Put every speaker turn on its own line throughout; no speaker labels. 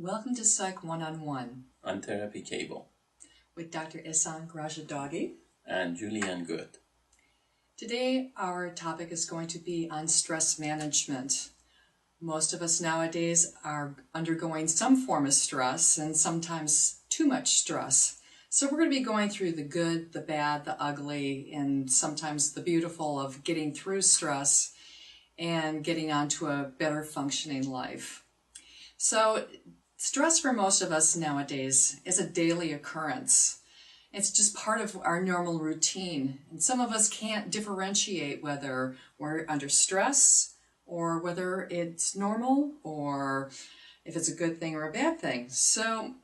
Welcome to Psych One-on-One
on Therapy Cable
with Dr. Ehsan Gharadjedaghi
and Julian Goode.
Today our topic is going to be on stress management. Most of us nowadays are undergoing some form of stress and sometimes too much stress. So we're going to be going through the good, the bad, the ugly, and sometimes the beautiful of getting through stress and getting onto a better functioning life. So stress for most of us nowadays is a daily occurrence. It's just part of our normal routine. And some of us can't differentiate whether we're under stress or whether it's normal or if it's a good thing or a bad thing. So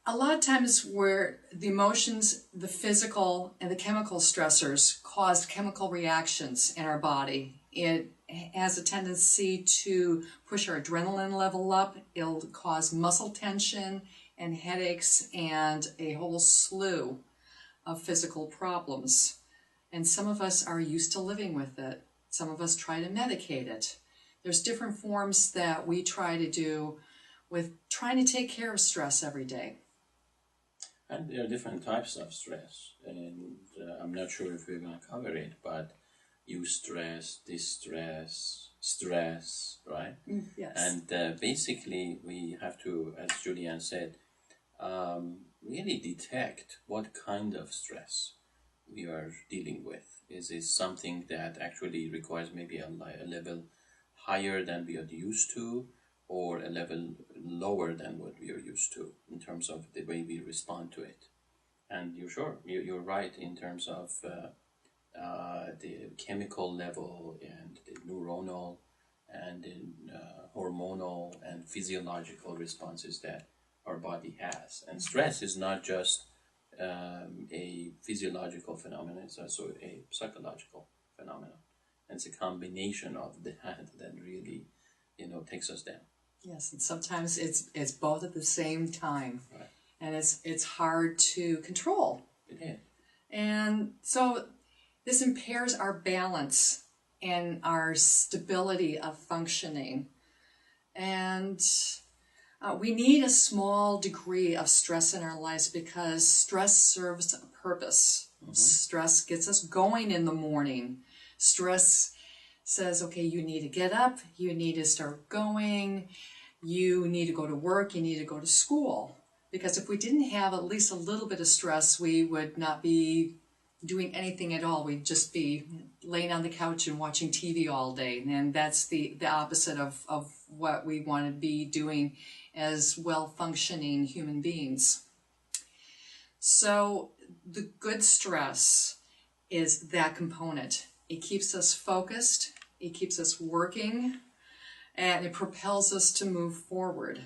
a lot of times where the emotions, the physical and the chemical stressors cause chemical reactions in our body, it has a tendency to push our adrenaline level up. It'll cause muscle tension and headaches and a whole slew of physical problems. And some of us are used to living with it. Some of us try to medicate it. There's different forms that we try to do with trying to take care of stress every day.
And there are different types of stress, and I'm not sure if we're going to cover it, but eustress, distress, stress, right?
Yes.
And basically we have to, as Julian said, really detect what kind of stress we are dealing with. Is it something that actually requires maybe a level higher than we are used to, or a level lower than what we are used to in terms of the way we respond to it? And you're right in terms of the chemical level and the neuronal and the hormonal and physiological responses that our body has. And stress is not just a physiological phenomenon, it's also a psychological phenomenon. And it's a combination of that really, takes us down.
Yes, and sometimes it's both at the same time.
Right.
And it's hard to control.
It is.
And so this impairs our balance and our stability of functioning. And we need a small degree of stress in our lives because stress serves a purpose. Mm-hmm. Stress gets us going in the morning. Stress says, okay, you need to get up, you need to start going, you need to go to work, you need to go to school. Because if we didn't have at least a little bit of stress, we would not be doing anything at all. We'd just be laying on the couch and watching TV all day. And that's the opposite of what we want to be doing as well-functioning human beings. So the good stress is that component. It keeps us focused, it keeps us working, and it propels us to move forward.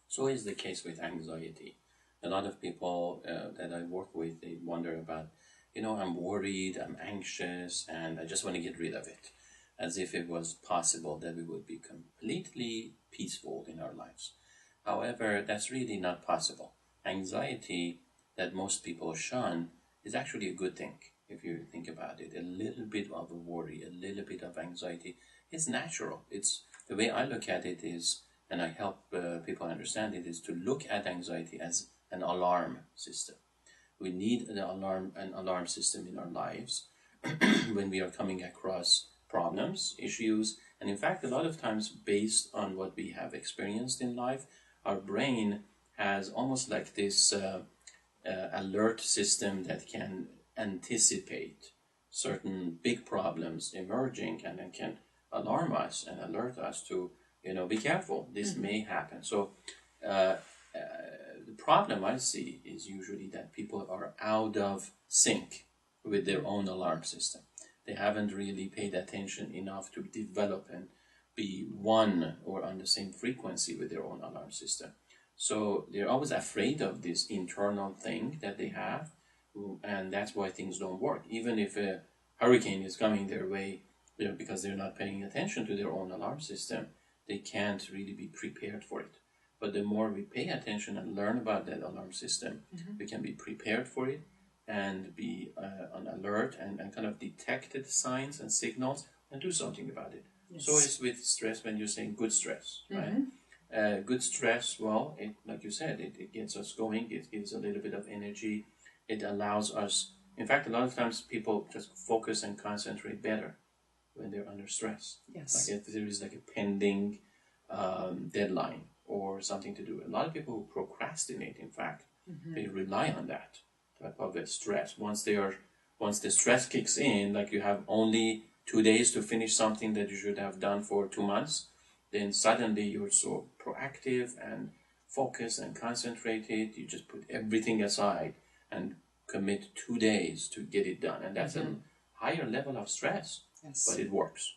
So is the case with anxiety. A lot of people that I work with, they wonder about, I'm worried, I'm anxious, and I just want to get rid of it. As if it was possible that we would be completely peaceful in our lives. However, that's really not possible. Anxiety that most people shun is actually a good thing, if you think about it. A little bit of worry, a little bit of anxiety, it's natural. It's the way I look at it is, and I help people understand it, is to look at anxiety as an alarm system. We need an alarm system in our lives when we are coming across problems, issues, and in fact, a lot of times based on what we have experienced in life, our brain has almost like this alert system that can anticipate certain big problems emerging and then can alarm us and alert us to, be careful, this may happen. So the problem I see is usually that people are out of sync with their own alarm system. They haven't really paid attention enough to develop and be one or on the same frequency with their own alarm system. So they're always afraid of this internal thing that they have, and that's why things don't work. Even if a hurricane is coming their way, because they're not paying attention to their own alarm system, they can't really be prepared for it. But the more we pay attention and learn about that alarm system, we can be prepared for it and be on alert and kind of detect the signs and signals and do something about it. Yes. So it's with stress when you're saying good stress, right? Good stress, well, like you said, it gets us going, it gives a little bit of energy, it allows us, in fact, a lot of times people just focus and concentrate better when they're under stress.
Yes.
Like if there is like a pending deadline or something to do. A lot of people who procrastinate, in fact, they rely on that type of a stress. Once the stress kicks in, like you have only 2 days to finish something that you should have done for 2 months, then suddenly you're so proactive and focused and concentrated. You just put everything aside and commit 2 days to get it done. And that's a higher level of stress,
Yes.
but it works.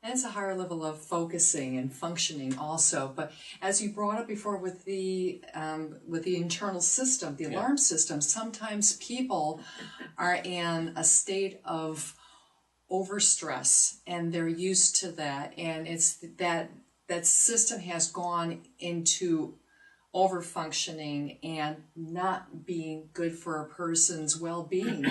And it's a higher level of focusing and functioning also. But as you brought up before with the internal system, the alarm system, sometimes people are in a state of overstress and they're used to that. And it's that system has gone into overfunctioning and not being good for a person's well-being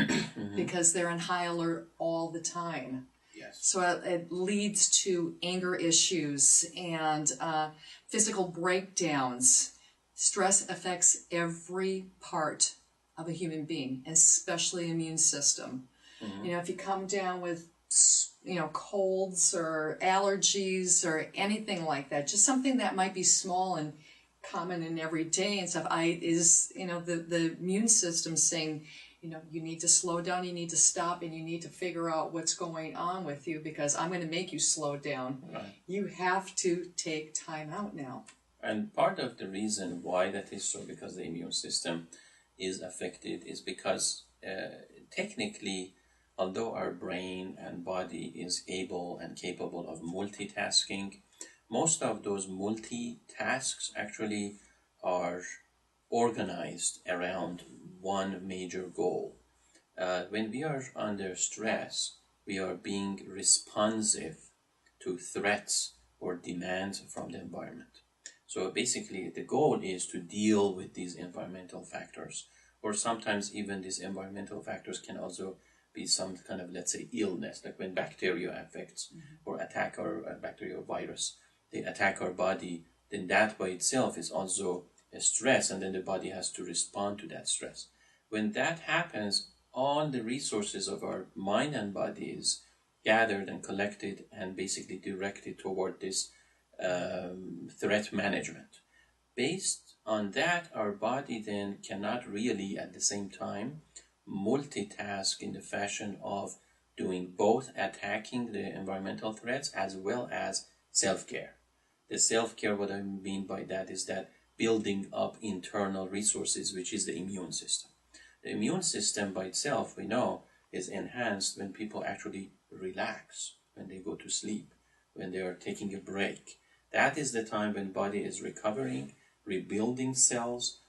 because they're on high alert all the time.
Yes.
So it leads to anger issues and physical breakdowns. Stress affects every part of a human being, especially immune system. You know, if you come down with, colds or allergies or anything like that, just something that might be small and common in every day and stuff, the immune system saying, you need to slow down, you need to stop, and you need to figure out what's going on with you because I'm going to make you slow down.
Right.
You have to take time out now.
And part of the reason why that is so, because the immune system is affected, is because technically, although our brain and body is able and capable of multitasking, most of those multitasks actually are organized around one major goal. When we are under stress, we are being responsive to threats or demands from the environment. So basically, the goal is to deal with these environmental factors, or sometimes even these environmental factors can also be some kind of, let's say, illness, like when bacteria affects or attack our bacteria or virus, they attack our body, then that by itself is also a stress, and then the body has to respond to that stress. When that happens, all the resources of our mind and body is gathered and collected and basically directed toward this threat management. Based on that, our body then cannot really at the same time multitask in the fashion of doing both attacking the environmental threats as well as self-care. The self-care, what I mean by that is that building up internal resources, which is the immune system. The immune system by itself, we know, is enhanced when people actually relax, when they go to sleep, when they are taking a break. That is the time when body is recovering, rebuilding cells,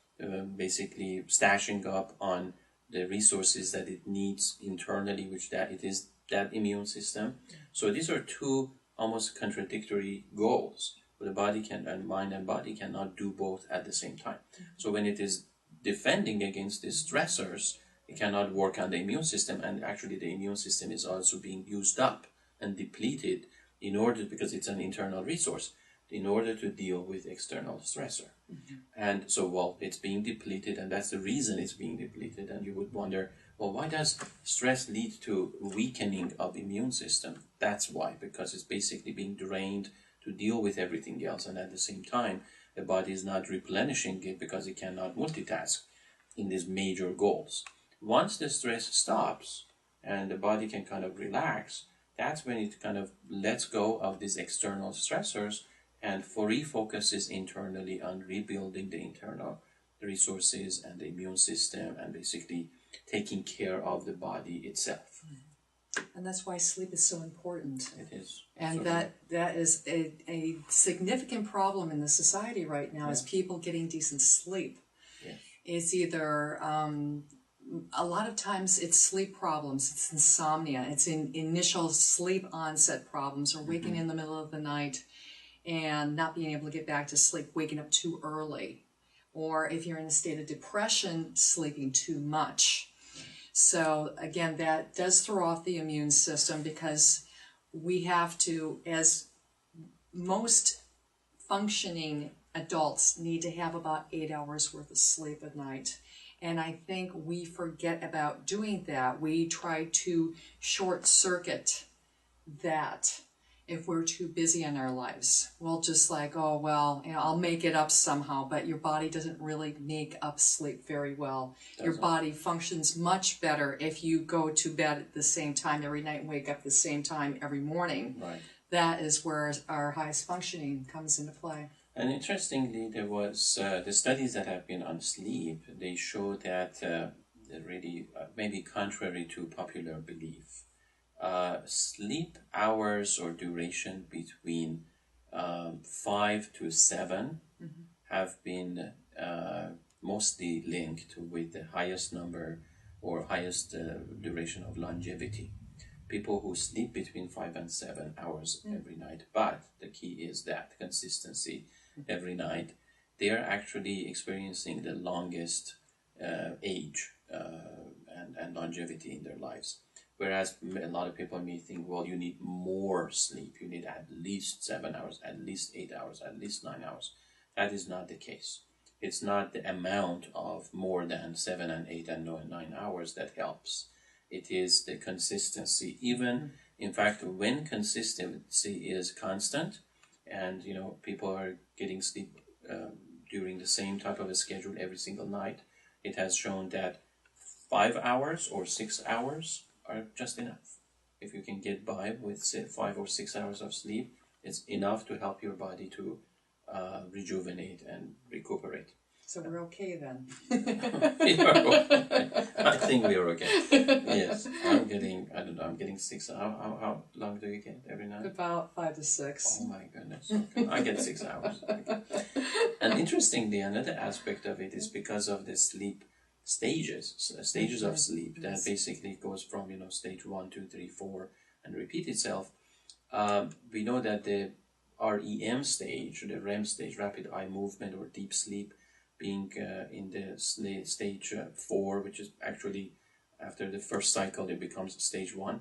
basically stashing up on the resources that it needs internally, which that it is that immune system. So these are two almost contradictory goals. The body can, and mind and body cannot do both at the same time. So when it is defending against these stressors, it cannot work on the immune system, and actually the immune system is also being used up and depleted in order, because it's an internal resource, in order to deal with external stressor. And so, well, it's being depleted, and that's the reason it's being depleted. And you would wonder, well, why does stress lead to weakening of immune system? That's why, because it's basically being drained to deal with everything else, and at the same time, the body is not replenishing it because it cannot multitask in these major goals. Once the stress stops and the body can kind of relax, that's when it kind of lets go of these external stressors and refocuses internally on rebuilding the internal resources and the immune system and basically taking care of the body itself.
And that's why sleep is so important.
It is.
And
So
that is a significant problem in the society right now, is people getting decent sleep.
Yes.
It's either, a lot of times it's sleep problems, it's insomnia, it's initial sleep onset problems, or waking in the middle of the night and not being able to get back to sleep, waking up too early. Or if you're in a state of depression, sleeping too much. So again, that does throw off the immune system, because we have to, as most functioning adults need to have about 8 hours worth of sleep a night. And I think we forget about doing that. We try to short circuit that if we're too busy in our lives. We'll just like, oh, well, I'll make it up somehow, but your body doesn't really make up sleep very well. Your body functions much better if you go to bed at the same time every night and wake up at the same time every morning.
Right.
That is where our highest functioning comes into play.
And interestingly, there was the studies that have been on sleep, they show that really, maybe contrary to popular belief, sleep hours or duration between 5 to 7 have been mostly linked with the highest number or highest duration of longevity. People who sleep between 5 and 7 hours every night, but the key is that consistency every night, they are actually experiencing the longest age and longevity in their lives. Whereas a lot of people may think, well, you need more sleep. You need at least 7 hours, at least 8 hours, at least 9 hours. That is not the case. It's not the amount of more than 7 and 8 and 9 hours that helps. It is the consistency. Even, in fact, when consistency is constant, and people are getting sleep during the same type of a schedule every single night, it has shown that 5 hours or 6 hours are just enough. If you can get by with, say, 5 or 6 hours of sleep, it's enough to help your body to rejuvenate and recuperate.
So we're okay then.
We are okay. I think we are okay. Yes, I'm getting 6 hours. How long do you get every night?
About 5 to 6.
Oh my goodness. Okay. I get 6 hours. Okay. And interestingly, another aspect of it is because of the sleep stages of sleep that basically goes from, stage 1, 2, 3, 4 and repeat itself. We know that the REM stage, the REM stage, rapid eye movement or deep sleep, being in the stage 4, which is actually after the first cycle, it becomes stage 1.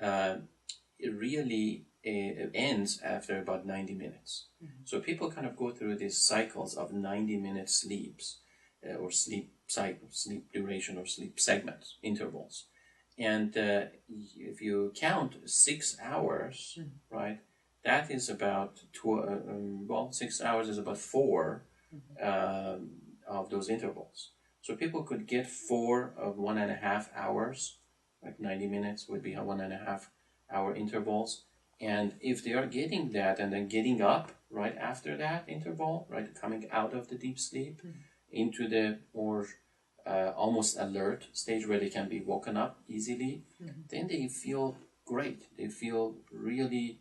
It really ends after about 90 minutes. So people kind of go through these cycles of 90-minute sleeps or sleep cycle, sleep duration or sleep segments, intervals. And if you count 6 hours, right, that is about 6 hours is about 4 of those intervals. So people could get 4 of 1.5 hours, like 90 minutes would be 1.5 hour intervals. And if they are getting that and then getting up right after that interval, right, coming out of the deep sleep into the more almost alert stage where they can be woken up easily, then they feel great. They feel really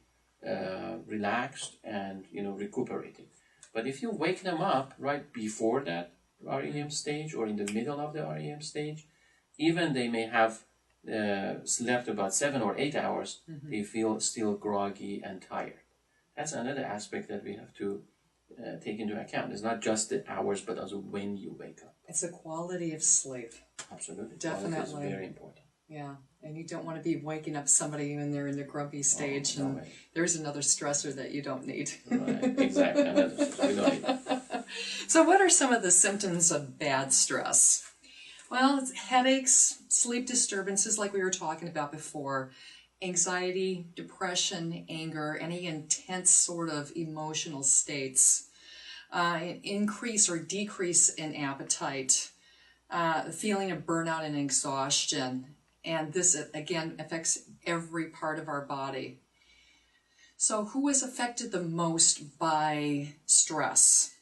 relaxed and recuperated. But if you wake them up right before that REM stage or in the middle of the REM stage, even they may have slept about 7 or 8 hours, they feel still groggy and tired. That's another aspect that we have to take into account. It's not just the hours, but also when you wake up.
It's the quality of sleep.
Absolutely.
Definitely.
Quality is very important.
Yeah, and you don't want to be waking up somebody when they're in the grumpy stage, and there's another stressor that you don't need.
Right, exactly. We don't need that.
So what are some of the symptoms of bad stress? Well, it's headaches, sleep disturbances like we were talking about before, anxiety, depression, anger, any intense sort of emotional states, increase or decrease in appetite, feeling of burnout and exhaustion. And this, again, affects every part of our body. So who is affected the most by stress?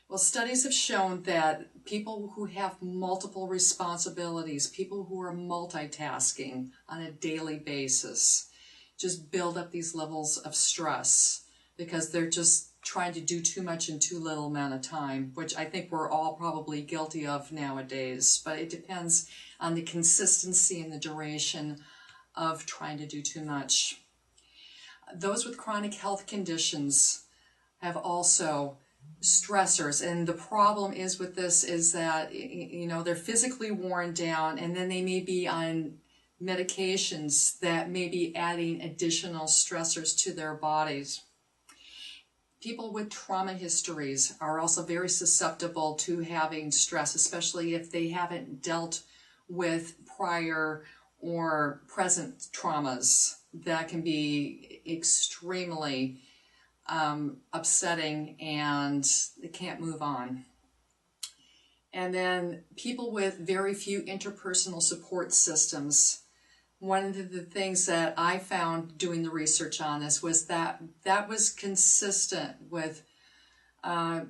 Well, studies have shown that people who have multiple responsibilities, people who are multitasking on a daily basis, just build up these levels of stress because they're just trying to do too much in too little amount of time, which I think we're all probably guilty of nowadays. But it depends on the consistency and the duration of trying to do too much. Those with chronic health conditions have also stressors, and the problem is with this is that they're physically worn down, and then they may be on medications that may be adding additional stressors to their bodies. People with trauma histories are also very susceptible to having stress, especially if they haven't dealt with prior or present traumas. That can be extremely upsetting, and they can't move on. And then people with very few interpersonal support systems. One of the things that I found doing the research on this was that was consistent with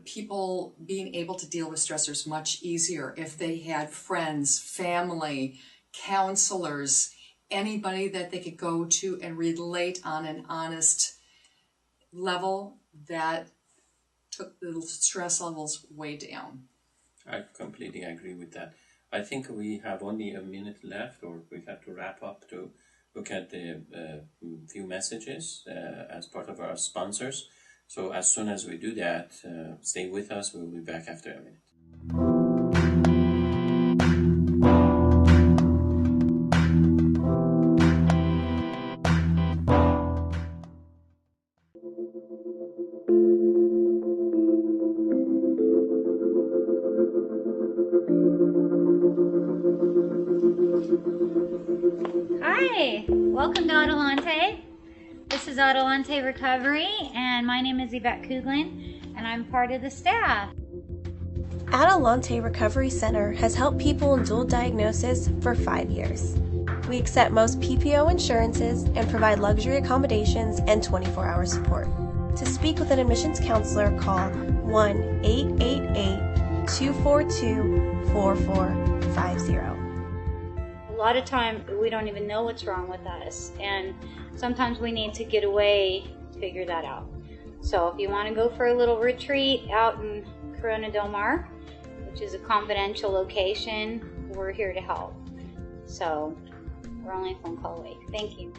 people being able to deal with stressors much easier if they had friends, family, counselors, anybody that they could go to and relate on an honest level that took the stress levels way down.
I completely agree with that. I think we have only a minute left, or we have to wrap up to look at the few messages as part of our sponsors. So as soon as we do that, stay with us. We'll be back after a minute.
Hi, welcome to Adelante. This is Adelante Recovery, and my name is Yvette Kuglin, and I'm part of the staff.
Adelante Recovery Center has helped people in dual diagnosis for 5 years. We accept most PPO insurances and provide luxury accommodations and 24-hour support. To speak with an admissions counselor, call 1-888-242-4450.
A lot of time we don't even know what's wrong with us, and sometimes we need to get away to figure that out. So if you want to go for a little retreat out in Corona Del Mar, which is a confidential location, we're here to help. So we're only a phone call away. Thank you.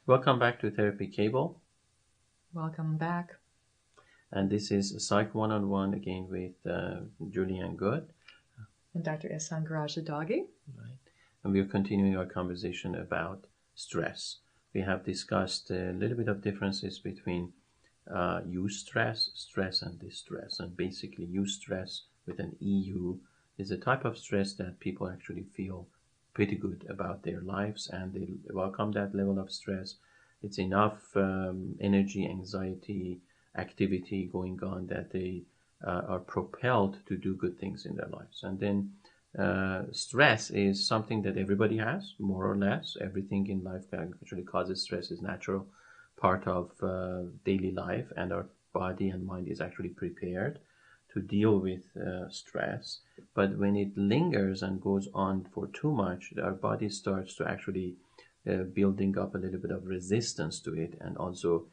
Welcome back to Therapy Cable.
Welcome back.
And this is Psych 101 again with Julie and Goode.
And Dr. Ehsan Gharadjedaghi.
Right. And we are continuing our conversation about stress. We have discussed a little bit of differences between eustress, stress, and distress. And basically, eustress with an EU is a type of stress that people actually feel pretty good about their lives, and they welcome that level of stress. It's enough energy, anxiety, activity going on that they are propelled to do good things in their lives. And then stress is something that everybody has, more or less. Everything in life that actually causes stress is natural part of daily life, and our body and mind is actually prepared to deal with stress. But when it lingers and goes on for too much, our body starts to actually building up a little bit of resistance to it, and also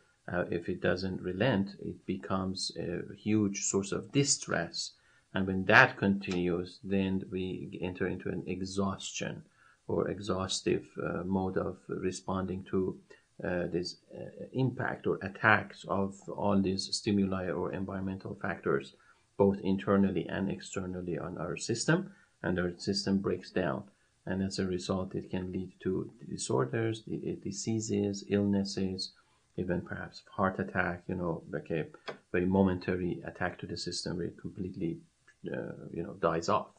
if it doesn't relent, it becomes a huge source of distress. And when that continues, then we enter into an exhaustion or exhaustive mode of responding to this impact or attacks of all these stimuli or environmental factors, both internally and externally on our system, and our system breaks down. And as a result, it can lead to disorders, diseases, illnesses, even perhaps heart attack, like a very momentary attack to the system where it completely, dies off.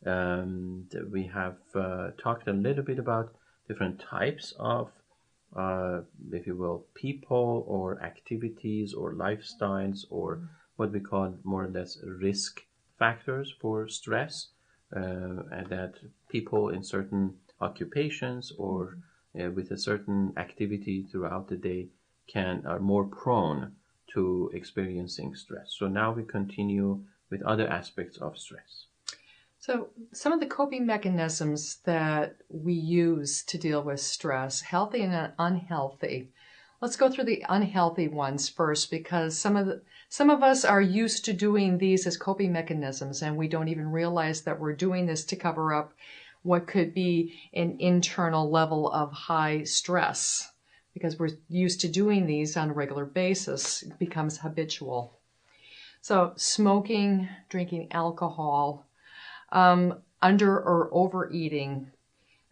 We have talked a little bit about different types of, if you will, people or activities or lifestyles or what we call more or less risk factors for stress, and that people in certain occupations or with a certain activity throughout the day are more prone to experiencing stress. So now we continue with other aspects of stress.
So some of the coping mechanisms that we use to deal with stress, healthy and unhealthy. Let's go through the unhealthy ones first, because some of us are used to doing these as coping mechanisms, and we don't even realize that we're doing this to cover up what could be an internal level of high stress. Because we're used to doing these on a regular basis, it becomes habitual. So smoking, drinking alcohol, under or overeating,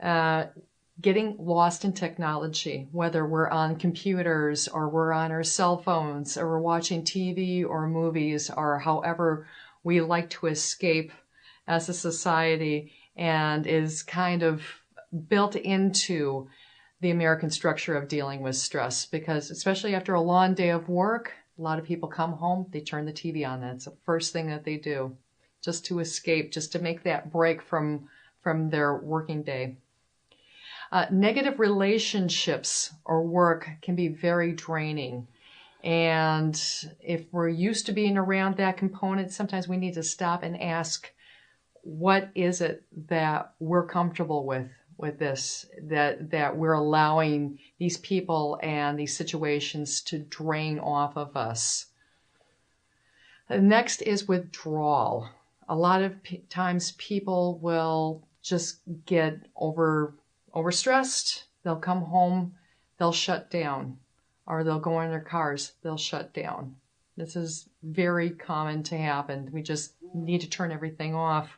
getting lost in technology, whether we're on computers or we're on our cell phones or we're watching TV or movies or however we like to escape as a society, and is kind of built into the American structure of dealing with stress. Because especially after a long day of work, a lot of people come home, they turn the TV on. That's the first thing that they do, just to escape, just to make that break from their working day. Negative relationships or work can be very draining. And if we're used to being around that component, sometimes we need to stop and ask, what is it that we're comfortable with this, that we're allowing these people and these situations to drain off of us? Next is withdrawal. A lot of times people will just get overstressed. They'll come home, they'll shut down, or they'll go in their cars, they'll shut down. This is very common to happen. We just need to turn everything off.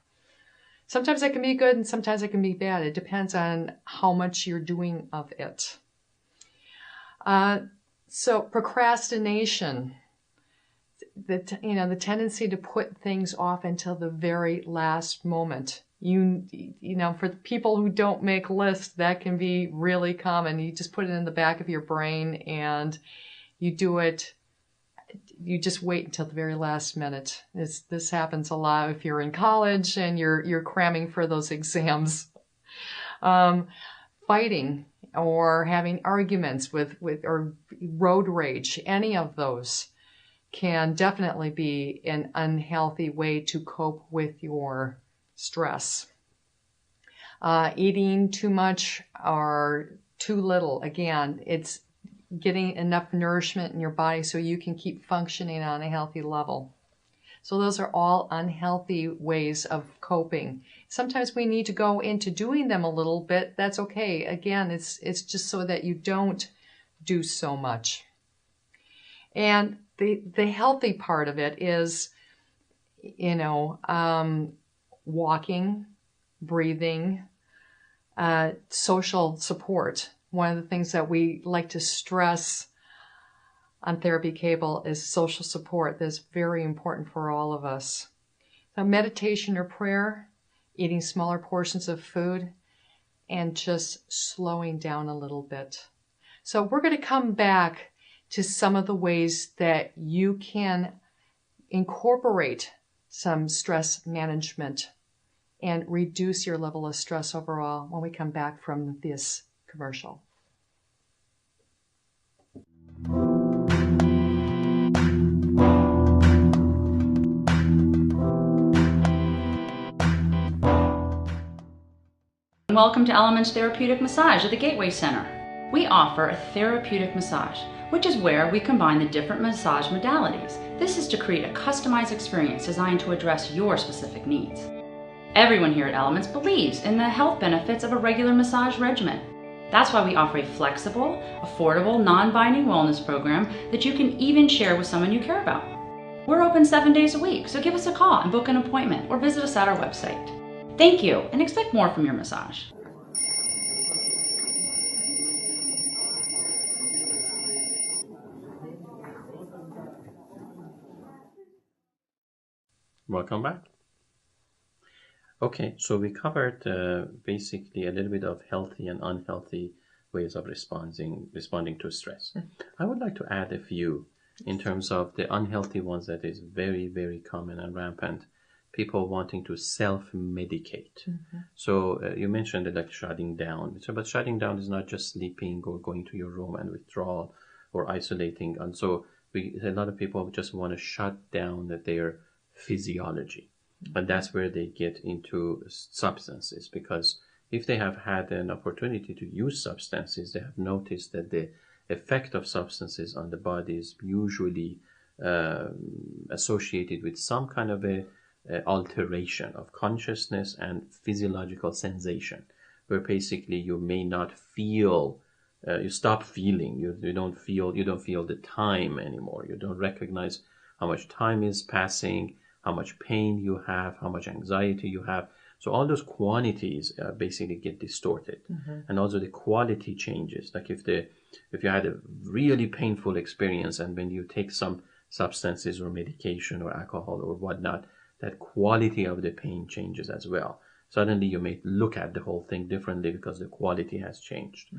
Sometimes it can be good and sometimes it can be bad. It depends on how much you're doing of it. So procrastination, the tendency to put things off until the very last moment. You know, for people who don't make lists, that can be really common. You just put it in the back of your brain and you do it. You just wait until the very last minute. This happens a lot if you're in college and you're cramming for those exams. Fighting or having arguments with or road rage, any of those can definitely be an unhealthy way to cope with your stress. Eating too much or too little, again, it's getting enough nourishment in your body so you can keep functioning on a healthy level. So those are all unhealthy ways of coping. Sometimes we need to go into doing them a little bit. That's okay. Again, it's just so that you don't do so much. And the healthy part of it is, walking, breathing, social support. One of the things that we like to stress on Therapy Cable is social support. That's very important for all of us. So meditation or prayer, eating smaller portions of food, and just slowing down a little bit. So we're going to come back to some of the ways that you can incorporate some stress management and reduce your level of stress overall when we come back from this commercial.
Welcome to Elements Therapeutic Massage at the Gateway Center. We offer a therapeutic massage, which is where we combine the different massage modalities. This is to create a customized experience designed to address your specific needs. Everyone here at Elements believes in the health benefits of a regular massage regimen. That's why we offer a flexible, affordable, non-binding wellness program that you can even share with someone you care about. We're open 7 days a week, so give us a call and book an appointment or visit us at our website. Thank you, and expect more from your massage.
Welcome back. Okay, so we covered basically a little bit of healthy and unhealthy ways of responding to stress. I would like to add a few in terms of the unhealthy ones that is very, very common and rampant. People wanting to self-medicate. Mm-hmm. So you mentioned it like shutting down. But shutting down is not just sleeping or going to your room and withdrawal or isolating. And so a lot of people just want to shut down their physiology. Mm-hmm. And that's where they get into substances, because if they have had an opportunity to use substances, they have noticed that the effect of substances on the body is usually associated with some kind of a alteration of consciousness and physiological sensation, where basically you may not feel, you stop feeling, you don't feel the time anymore, you don't recognize how much time is passing, how much pain you have, how much anxiety you have. So all those quantities basically get distorted, and also the quality changes. Like if you had a really painful experience, and when you take some substances or medication or alcohol or whatnot, that quality of the pain changes as well. Suddenly you may look at the whole thing differently because the quality has changed.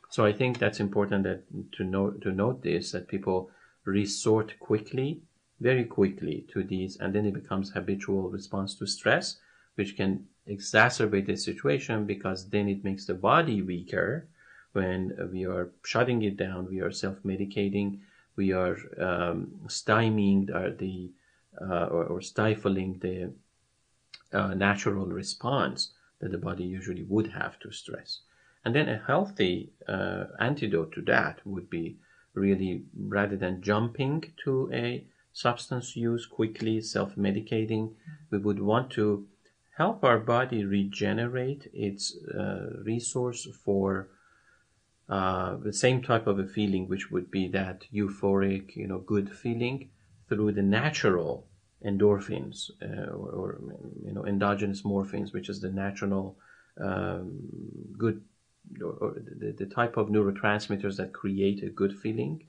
So I think that's important to note this, that people resort very quickly to these, and then it becomes habitual response to stress, which can exacerbate the situation, because then it makes the body weaker. When we are shutting it down, we are self-medicating, we are stymieing or stifling the natural response that the body usually would have to stress. And then a healthy antidote to that would be really, rather than jumping to a substance use quickly, self-medicating, we would want to help our body regenerate its resource for the same type of a feeling, which would be that euphoric, good feeling, through the natural endorphins or endogenous morphines, which is the natural good, or the type of neurotransmitters that create a good feeling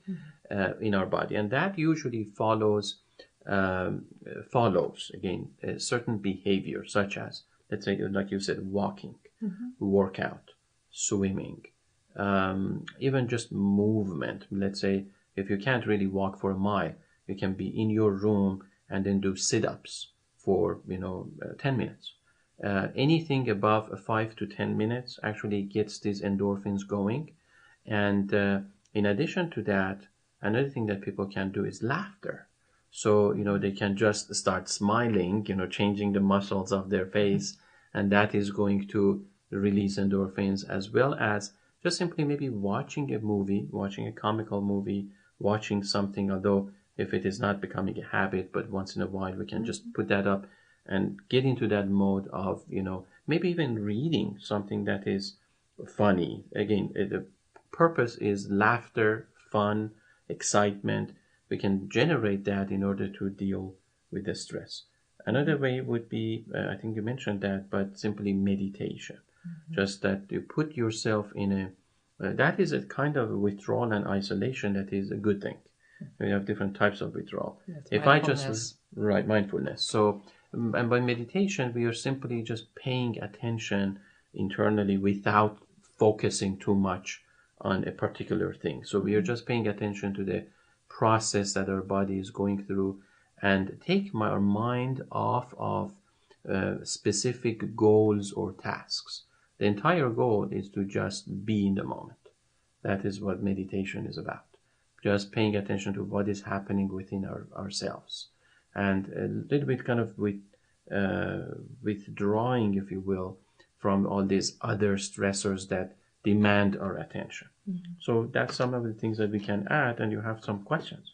in our body. And that usually follows again a certain behavior, such as, let's say, like you said, walking, workout, swimming, even just movement. Let's say if you can't really walk for a mile, you can be in your room and then do sit-ups for 10 minutes. Anything above 5 to 10 minutes actually gets these endorphins going. And in addition to that, another thing that people can do is laughter. So, they can just start smiling, changing the muscles of their face, and that is going to release endorphins, as well as just simply maybe watching a movie, watching a comical movie, watching something, although if it is not becoming a habit, but once in a while we can just put that up and get into that mode of, maybe even reading something that is funny. Again, the purpose is laughter, fun, excitement. We can generate that in order to deal with the stress. Another way would be, I think you mentioned that, but simply meditation. Just that you put yourself in that is a kind of withdrawal and isolation that is a good thing. We have different types of withdrawal. If mindfulness. Mindfulness. So, and by meditation, we are simply just paying attention internally without focusing too much on a particular thing. So we are just paying attention to the process that our body is going through, and take our mind off of specific goals or tasks. The entire goal is to just be in the moment. That is what meditation is about. Just paying attention to what is happening within ourselves, and a little bit kind of withdrawing, if you will, from all these other stressors that demand our attention. So that's some of the things that we can add, and you have some questions.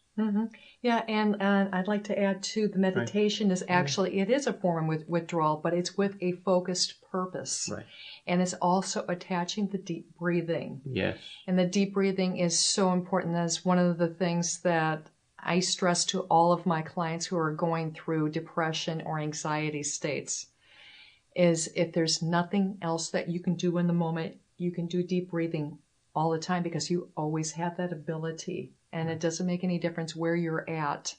Yeah, and I'd like to add too, the meditation is actually, it is a form of withdrawal, but it's with a focused purpose.
Right.
And it's also attaching the deep breathing.
Yes.
And the deep breathing is so important. That's one of the things that I stress to all of my clients who are going through depression or anxiety states, is if there's nothing else that you can do in the moment, you can do deep breathing all the time, because you always have that ability. And it doesn't make any difference where you're at.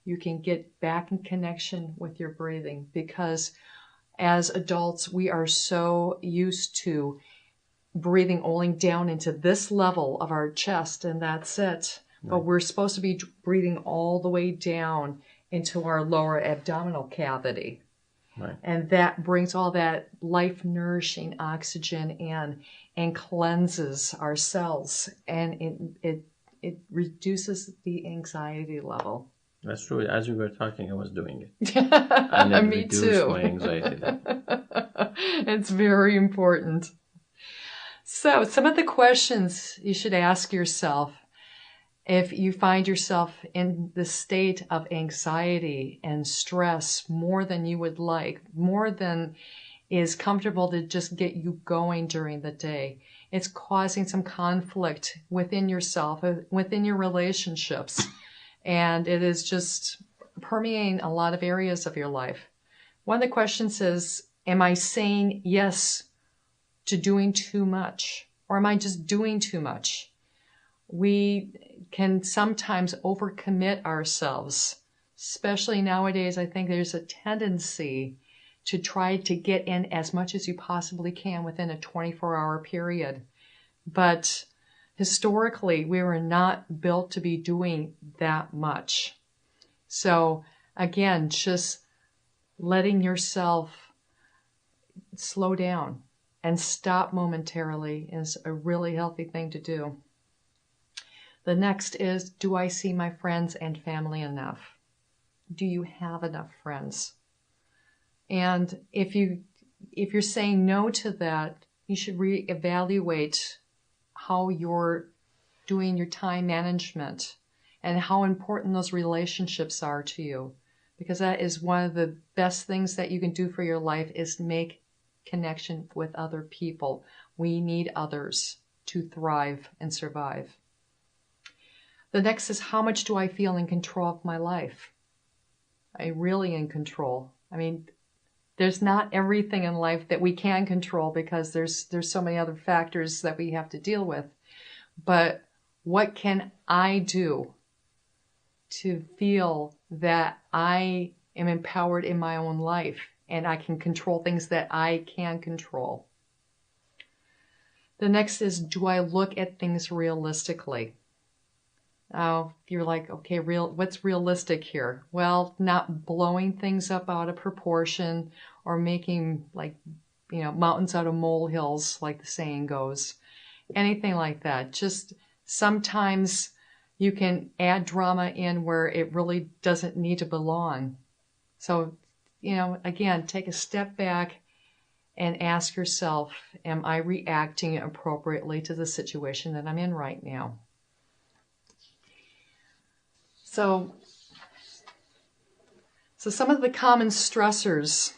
You can get back in connection with your breathing, because as adults, we are so used to breathing only down into this level of our chest, and that's it. Right. But we're supposed to be breathing all the way down into our lower abdominal cavity.
Right.
And that brings all that life-nourishing oxygen in and cleanses our cells, and it reduces the anxiety level.
That's true. As you were talking, I was doing it. And it
Me
reduced
too.
my anxiety level.
It's very important. So, some of the questions you should ask yourself if you find yourself in the state of anxiety and stress more than you would like, more than is comfortable to just get you going during the day. It's causing some conflict within yourself, within your relationships. And it is just permeating a lot of areas of your life. One of the questions is, am I saying yes to doing too much? Or am I just doing too much? We can sometimes overcommit ourselves, especially nowadays. I think there's a tendency to try to get in as much as you possibly can within a 24-hour period. But historically, we were not built to be doing that much. So again, just letting yourself slow down and stop momentarily is a really healthy thing to do. The next is, do I see my friends and family enough? Do you have enough friends? And if you're saying no to that, you should reevaluate how you're doing your time management and how important those relationships are to you. Because that is one of the best things that you can do for your life, is make connection with other people. We need others to thrive and survive. The next is, how much do I feel in control of my life? I'm really in control. I mean, there's not everything in life that we can control, because there's so many other factors that we have to deal with. But what can I do to feel that I am empowered in my own life and I can control things that I can control? The next is, do I look at things realistically? Oh, you're like, okay, what's realistic here? Well, not blowing things up out of proportion or making mountains out of molehills, like the saying goes. Anything like that. Just sometimes you can add drama in where it really doesn't need to belong. So, again, take a step back and ask yourself, am I reacting appropriately to the situation that I'm in right now? So some of the common stressors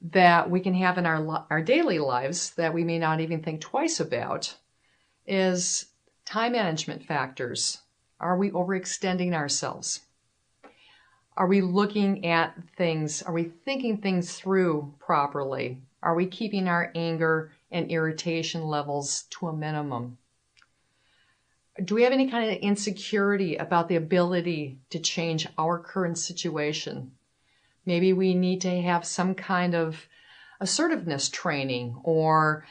that we can have in our daily lives that we may not even think twice about is time management factors. Are we overextending ourselves? Are we looking at things? Are we thinking things through properly? Are we keeping our anger and irritation levels to a minimum? Do we have any kind of insecurity about the ability to change our current situation? Maybe we need to have some kind of assertiveness training or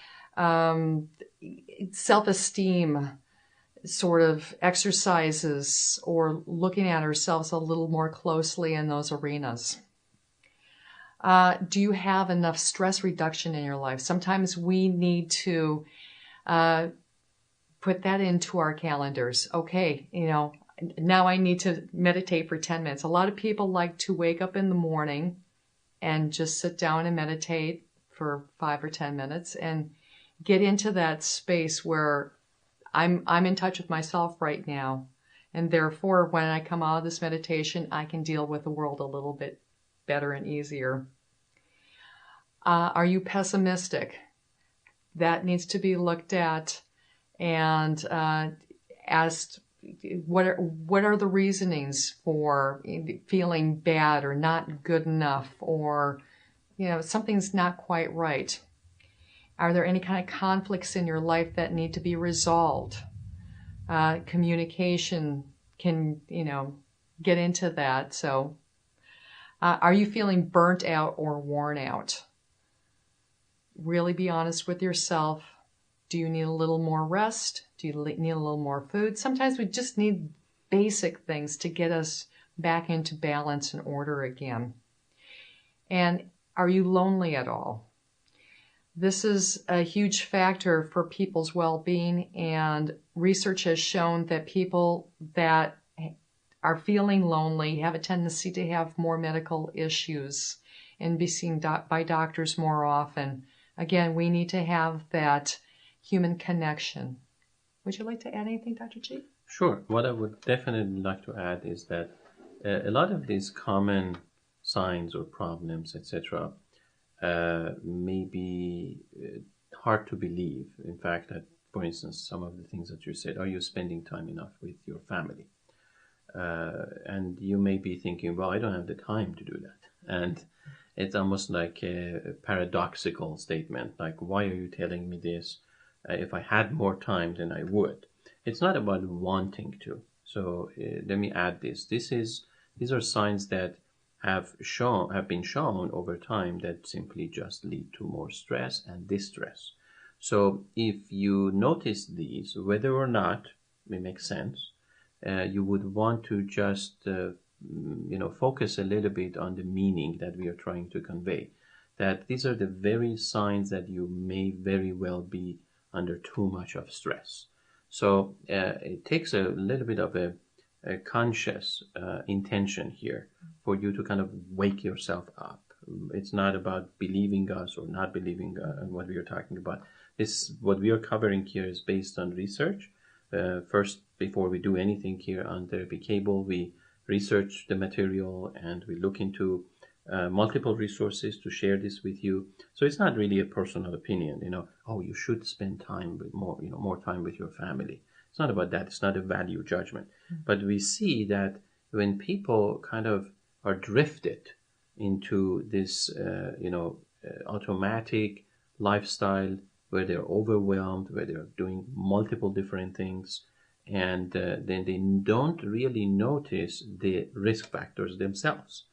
self-esteem sort of exercises, or looking at ourselves a little more closely in those arenas. Do you have enough stress reduction in your life? Sometimes we need to put that into our calendars. Okay, now I need to meditate for 10 minutes. A lot of people like to wake up in the morning and just sit down and meditate for 5 or 10 minutes and get into that space where I'm in touch with myself right now. And therefore, when I come out of this meditation, I can deal with the world a little bit better and easier. Are you pessimistic? That needs to be looked at and asked, what are the reasonings for feeling bad or not good enough, or something's not quite right? Are there any kind of conflicts in your life that need to be resolved? Communication can get into that. So are you feeling burnt out or worn out? Really be honest with yourself. Do you need a little more rest? Do you need a little more food? Sometimes we just need basic things to get us back into balance and order again. And are you lonely at all? This is a huge factor for people's well-being, and research has shown that people that are feeling lonely have a tendency to have more medical issues and be seen by doctors more often. Again, we need to have that human connection. Would you like to add anything, Dr. G?
Sure. What I would definitely like to add is that a lot of these common signs or problems, etc., may be hard to believe. In fact, for instance, some of the things that you said, are you spending time enough with your family? And you may be thinking, well, I don't have the time to do that. And it's almost like a paradoxical statement, like, why are you telling me this? If I had more time, then I would. It's not about wanting to. So let me add this. These are signs that have been shown over time that simply just lead to more stress and distress. So if you notice these, whether or not it makes sense, you would want to just focus a little bit on the meaning that we are trying to convey. That these are the very signs that you may very well be under too much of stress. So it takes a little bit of a conscious intention here for you to kind of wake yourself up. It's not about believing us or not believing what we are talking about. What we are covering here is based on research. First, before we do anything here on Therapy Cable, we research the material and we look into multiple resources to share this with you. So it's not really a personal opinion, you should spend time with more time with your family. It's not about that. It's not a value judgment. But we see that when people kind of are drifted into this, automatic lifestyle where they're overwhelmed, where they're doing multiple different things, and then they don't really notice the risk factors themselves.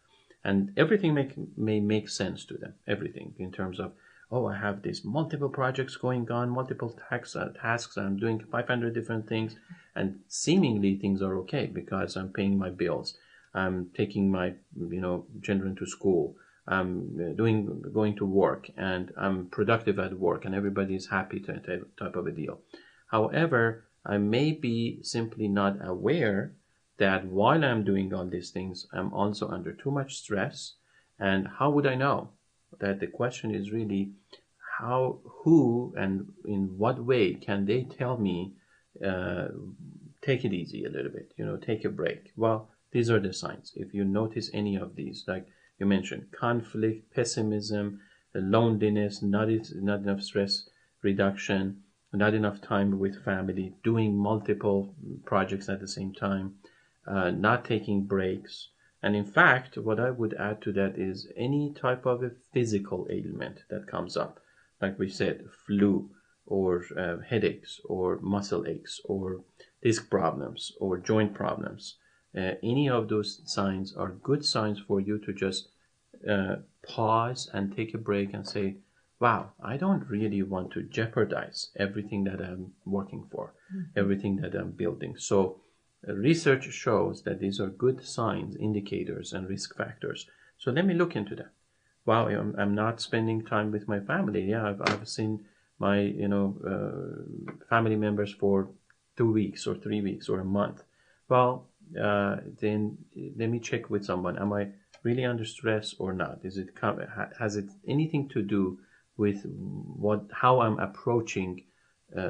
And everything may make sense to them, everything in terms of, I have these multiple projects going on, multiple tasks, I'm doing 500 different things, and seemingly things are okay because I'm paying my bills, I'm taking my children to school, I'm going to work, and I'm productive at work, and everybody is happy type of a deal. However, I may be simply not aware that while I'm doing all these things, I'm also under too much stress. And how would I know? That the question is really who and in what way can they tell me, take it easy a little bit, take a break. Well, these are the signs. If you notice any of these, like you mentioned, conflict, pessimism, loneliness, not enough stress reduction, not enough time with family, doing multiple projects at the same time, not taking breaks. And in fact, what I would add to that is any type of a physical ailment that comes up, like we said, flu or headaches or muscle aches or disc problems or joint problems. Any of those signs are good signs for you to just pause and take a break and say, wow, I don't really want to jeopardize everything that I'm working for, everything that I'm building. So research shows that these are good signs, indicators, and risk factors. So let me look into that. Wow, I'm not spending time with my family. Yeah, I've seen my family members for 2 weeks or 3 weeks or a month. Well, then let me check with someone. Am I really under stress or not? Has it anything to do with how I'm approaching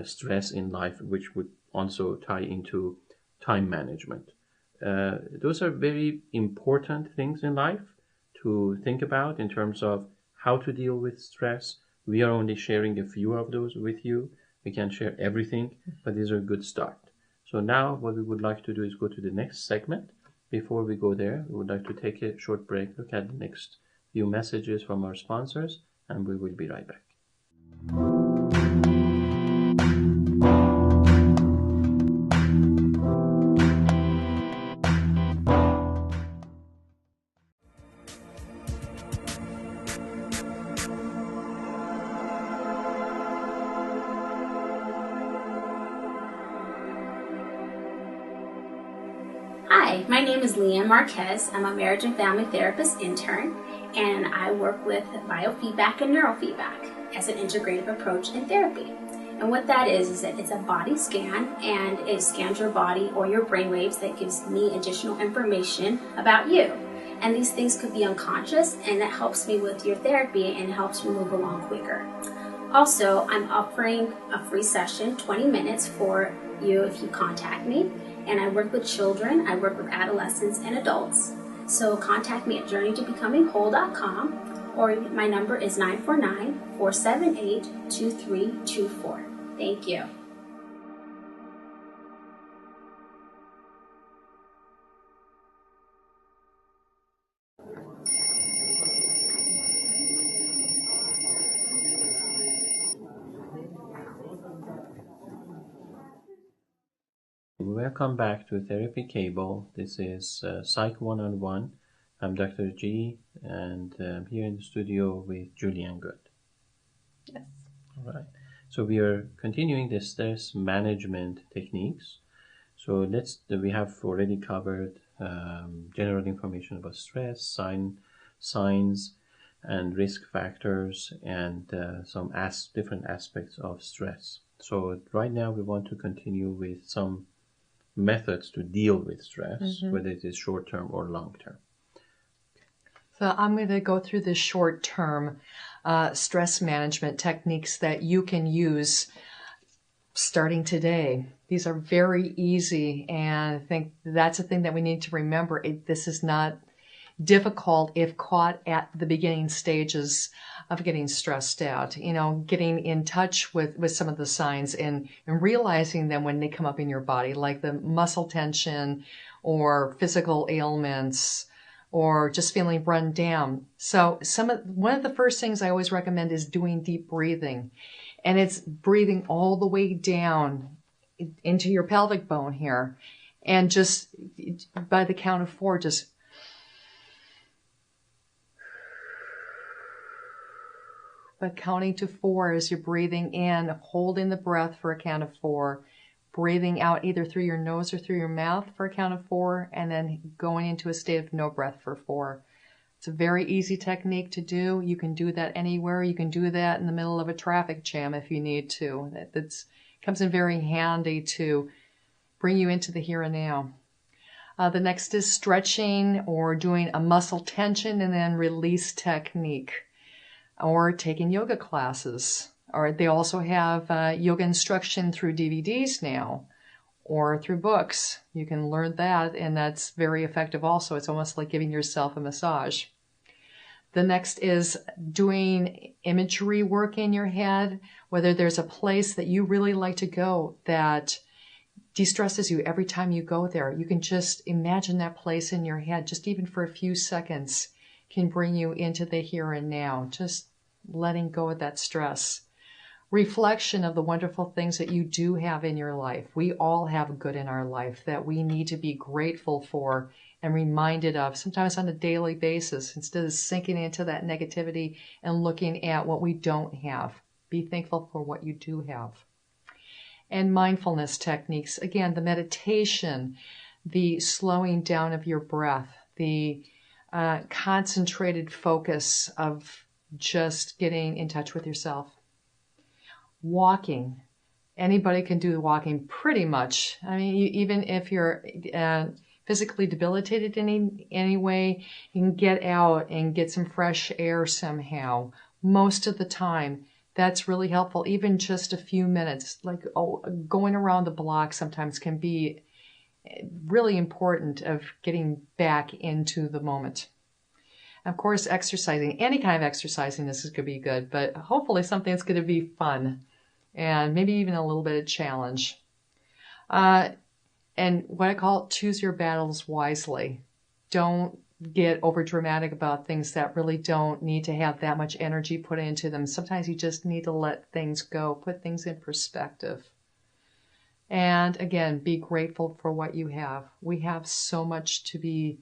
stress in life, which would also tie into time management? Those are very important things in life to think about in terms of how to deal with stress. We are only sharing a few of those with you. We can't share everything, but these are a good start. So now what we would like to do is go to the next segment. Before we go there, we would like to take a short break, look at the next few messages from our sponsors, and we will be right back.
Hi, my name is Leanne Marquez. I'm a marriage and family therapist intern, and I work with biofeedback and neurofeedback as an integrative approach in therapy. And what that is that it's a body scan, and it scans your body or your brain waves that gives me additional information about you. And these things could be unconscious, and that helps me with your therapy and helps you move along quicker. Also, I'm offering a free session, 20 minutes for you if you contact me. And I work with children, I work with adolescents and adults. So contact me at journeytobecomingwhole.com, or my number is 949-478-2324. Thank you.
welcome back to Therapy Cable. This is Psych 101. I'm Dr. G, and I'm here in the studio with Julian Good.
Yes.
All right. So we are continuing the stress management techniques. So we have already covered general information about stress, signs, and risk factors, and some different aspects of stress. So right now we want to continue with some methods to deal with stress, whether it is short-term or long-term.
So I'm going to go through the short-term stress management techniques that you can use starting today. These are very easy, and I think that's a thing that we need to remember. This is not difficult if caught at the beginning stages of getting stressed out. Getting in touch with some of the signs and realizing them when they come up in your body, like the muscle tension or physical ailments or just feeling run down. So one of the first things I always recommend is doing deep breathing. And it's breathing all the way down into your pelvic bone here. And just by the count of 4, just but counting to 4 as you're breathing in, holding the breath for a count of 4, breathing out either through your nose or through your mouth for a count of 4, and then going into a state of no breath for 4. It's a very easy technique to do. You can do that anywhere. You can do that in the middle of a traffic jam if you need to. That comes in very handy to bring you into the here and now. The next is stretching or doing a muscle tension and then release technique, or taking yoga classes. Or they also have yoga instruction through DVDs now or through books. You can learn that, and that's very effective also. It's almost like giving yourself a massage. The next is doing imagery work in your head, whether there's a place that you really like to go that de-stresses you every time you go there. You can just imagine that place in your head, just even for a few seconds, can bring you into the here and now, just letting go of that stress. Reflection of the wonderful things that you do have in your life. We all have good in our life that we need to be grateful for and reminded of, sometimes on a daily basis, instead of sinking into that negativity and looking at what we don't have. Be thankful for what you do have. And mindfulness techniques, again, the meditation, the slowing down of your breath, the concentrated focus of just getting in touch with yourself. Walking. Anybody can do walking pretty much. I mean, even if you're physically debilitated in any way, you can get out and get some fresh air somehow. Most of the time, that's really helpful. Even just a few minutes, like going around the block sometimes can be really important of getting back into the moment. Of course, exercising, any kind of exercising, this is going to be good, but hopefully something that's going to be fun and maybe even a little bit of challenge. And what I call choose your battles wisely. Don't get over dramatic about things that really don't need to have that much energy put into them. Sometimes you just need to let things go, put things in perspective. And again, be grateful for what you have. We have so much to be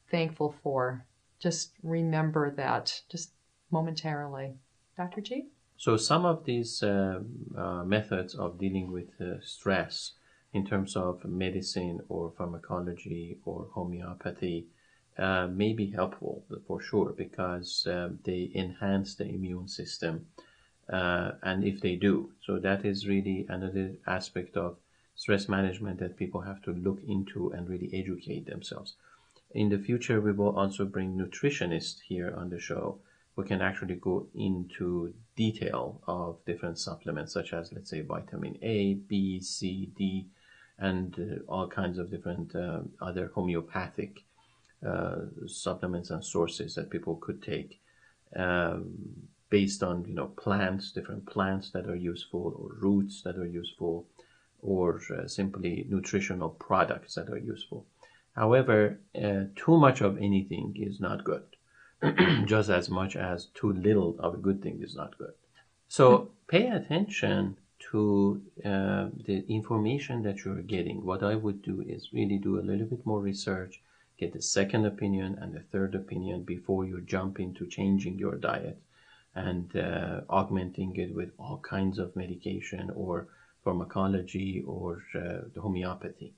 thankful for. Just remember that, just momentarily. Dr. G?
So some of these methods of dealing with stress in terms of medicine or pharmacology or homeopathy may be helpful for sure, because they enhance the immune system, and if they do. So that is really another aspect of stress management that people have to look into and really educate themselves. In the future, we will also bring nutritionists here on the show who can actually go into detail of different supplements, such as, let's say, vitamin A, B, C, D, and all kinds of different other homeopathic supplements and sources that people could take based on, plants, different plants that are useful, or roots that are useful, or simply nutritional products that are useful. However, too much of anything is not good, just as much as too little of a good thing is not good. So pay attention to the information that you're getting, what I would do is really do a little bit more research, get the second opinion and the third opinion before you jump into changing your diet and augmenting it with all kinds of medication or pharmacology or the homeopathy.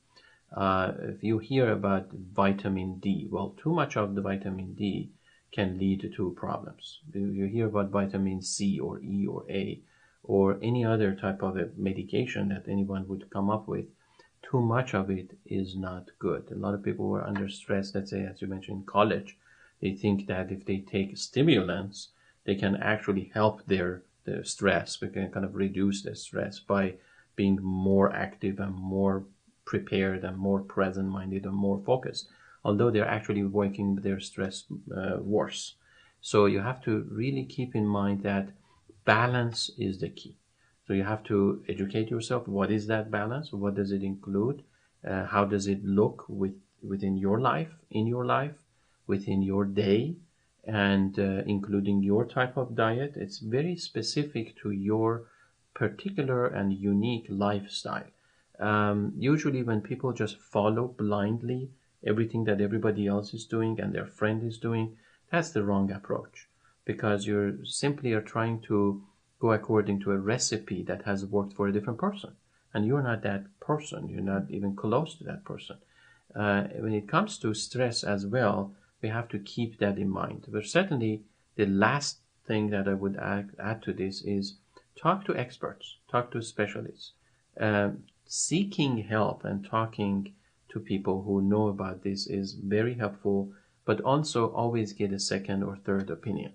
If you hear about vitamin D, well, too much of the vitamin D can lead to problems. If you hear about vitamin C or E or A or any other type of a medication that anyone would come up with, too much of it is not good. A lot of people who are under stress, let's say, as you mentioned, in college, they think that if they take stimulants, they can actually help their stress. We can kind of reduce the stress by being more active and more prepared and more present-minded and more focused, although they're actually making their stress worse. So you have to really keep in mind that balance is the key. So you have to educate yourself. What is that balance? What does it include? How does it look within your life, in your life, within your day, and including your type of diet? It's very specific to your particular and unique lifestyle. Usually when people just follow blindly everything that everybody else is doing and their friend is doing, that's the wrong approach, because you're simply are trying to go according to a recipe that has worked for a different person, and you're not that person. You're not even close to that person. When it comes to stress as well, we have to keep that in mind. But certainly the last thing that I would add to this is talk to experts, talk to specialists. Seeking help and talking to people who know about this is very helpful, but also always get a second or third opinion,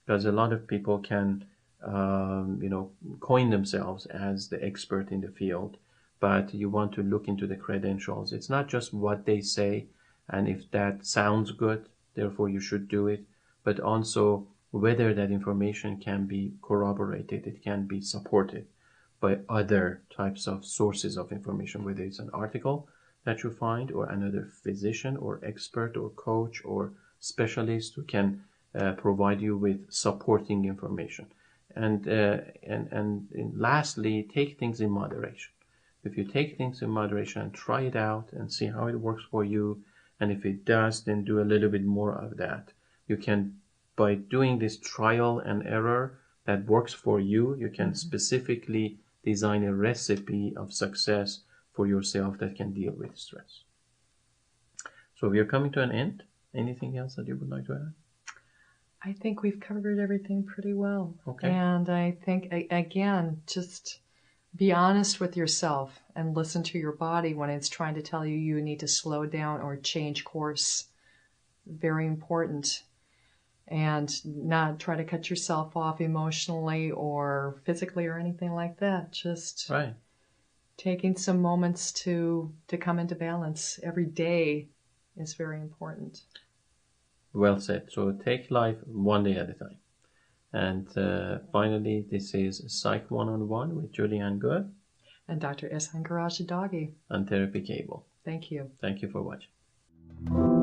because a lot of people can coin themselves as the expert in the field, but you want to look into the credentials. It's not just what they say, and if that sounds good, therefore you should do it, but also whether that information can be corroborated, it can be supported by other types of sources of information, whether it's an article that you find or another physician or expert or coach or specialist who can provide you with supporting information. And lastly, take things in moderation. If you take things in moderation and try it out and see how it works for you, and if it does, then do a little bit more of that. You can, by doing this trial and error that works for you, you can specifically design a recipe of success for yourself that can deal with stress. So we are coming to an end. Anything else that you would like to add?
I think we've covered everything pretty well.
Okay.
And I think, again, just be honest with yourself and listen to your body when it's trying to tell you you need to slow down or change course. Very important. And not try to cut yourself off emotionally or physically or anything like that. Just taking some moments to come into balance every day is very important.
Well said. So take life one day at a time. And finally, this is Psych 1-on-1 with Julianne Goode
and Dr. Ehsan Gharadjedaghi
on Therapy Cable.
Thank you.
Thank you for watching.